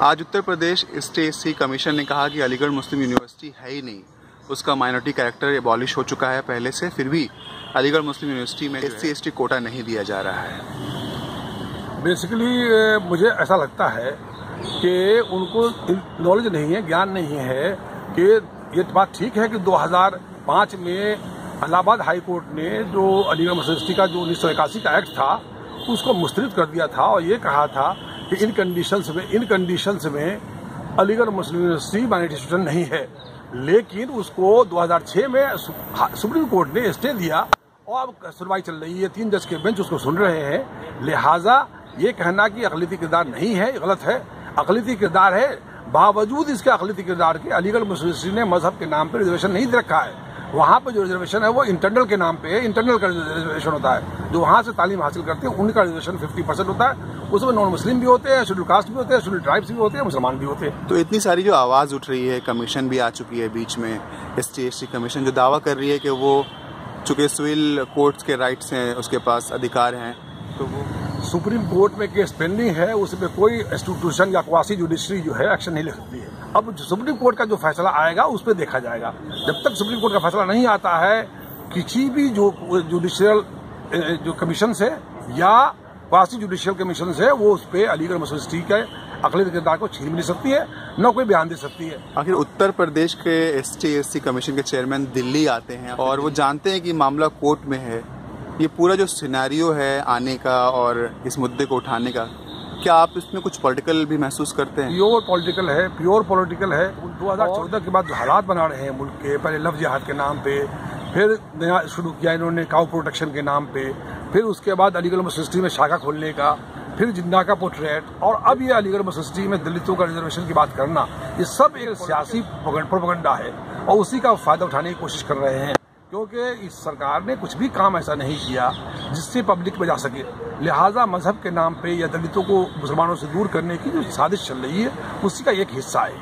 आज Uttar Pradesh state SC commission ने कहा कि अलीगढ़ मुस्लिम यूनिवर्सिटी है ही नहीं, उसका माइनॉरिटी कैरेक्टर एबॉलिश हो चुका है पहले से, फिर भी अलीगढ़ मुस्लिम यूनिवर्सिटी में एससी एसटी कोटा नहीं दिया जा रहा है। बेसिकली मुझे ऐसा लगता है कि उनको नॉलेज नहीं है, ज्ञान नहीं है कि ये बात ठीक है कि 2005 में इलाहाबाद हाई कोर्ट ने जो अलीगढ़ मुस्लिम यूनिवर्सिटी का जो 1981 का एक्ट था उसको मुस्तरद कर दिया था और ये कहा था कि इन कंडीशंस में अलीगढ़ मुस्लिम यूनिवर्सिटी माइनॉरिटी इंस्टीट्यूशन नहीं है। लेकिन उसको 2006 में सुप्रीम कोर्ट ने स्टे दिया और अब सुनवाई चल रही है, 3 जज के बेंच उसको सुन रहे हैं। लिहाजा ये कहना कि अक़लियती किरदार नहीं है, गलत है। अक़लियती किरदार है, बावजूद इसके अक़लियती किरदार के अलीगढ़ मुस्लिम यूनिवर्सिटी ने मजहब के नाम पर रिजर्वेशन नहीं दे रखा है। वहाँ पर जो रिजर्वेशन है वो इंटरनल के नाम पे है, इंटरनल का रिजर्वेशन होता है। जो वहाँ से तालीम हासिल करते हैं उनका रिजर्वेशन 50% होता है। उसमें नॉन मुस्लिम भी होते हैं, शेड्यूल कास्ट भी होते हैं, शेड्यूल ट्राइब्स भी होते हैं, मुसलमान भी होते हैं। तो इतनी सारी जो आवाज़ उठ रही है, कमीशन भी आ चुकी है बीच में, एसटी कमीशन जो दावा कर रही है कि वो चूँकि सिविल कोर्ट्स के राइट्स हैं, उसके पास अधिकार हैं, तो वो सुप्रीम कोर्ट में केस पेंडिंग है, उसमें कोई इंस्टीट्यूशन या क्वासी जुडिशरी जो है एक्शन नहीं ले सकती है। अब सुप्रीम कोर्ट का जो फैसला आएगा उस पर देखा जाएगा। जब तक सुप्रीम कोर्ट का फैसला नहीं आता है, किसी भी जो जुडिशियल जो कमीशन से या क्वासी जुडिशियल कमीशन से वो उस पर अलीगढ़ मुस्लिम यूनिवर्सिटी के अक़लियती किरदार को छीन भी नहीं सकती है, न कोई बयान दे सकती है। आखिर उत्तर प्रदेश के एसटी एससी कमीशन के चेयरमैन दिल्ली आते हैं और वो जानते हैं कि मामला कोर्ट में है। ये पूरा जो सिनेरियो है आने का और इस मुद्दे को उठाने का, क्या आप इसमें कुछ पॉलिटिकल भी महसूस करते हैं? प्योर पॉलिटिकल है। 2014 के बाद जो हालात बना रहे हैं मुल्क के, पहले लव जिहाद के नाम पे, फिर नया शुरू किया इन्होंने काउ प्रोटेक्शन के नाम पे, फिर उसके बाद अलीगढ़ मुस्लिम यूनिवर्सिटी में शाखा खोलने का, फिर जिन्ना का पोर्ट्रेट, और अब ये अलीगढ़ मुस्लिम यूनिवर्सिटी में दलितों का रिजर्वेशन की बात करना, ये सब एक सियासी प्रोपेगेंडा है और उसी का फायदा उठाने की कोशिश कर रहे हैं। क्योंकि इस सरकार ने कुछ भी काम ऐसा नहीं किया जिससे पब्लिक में जा सके। लिहाजा मजहब के नाम पे या दलितों को मुसलमानों से दूर करने की जो साजिश चल रही है उसी का एक हिस्सा है।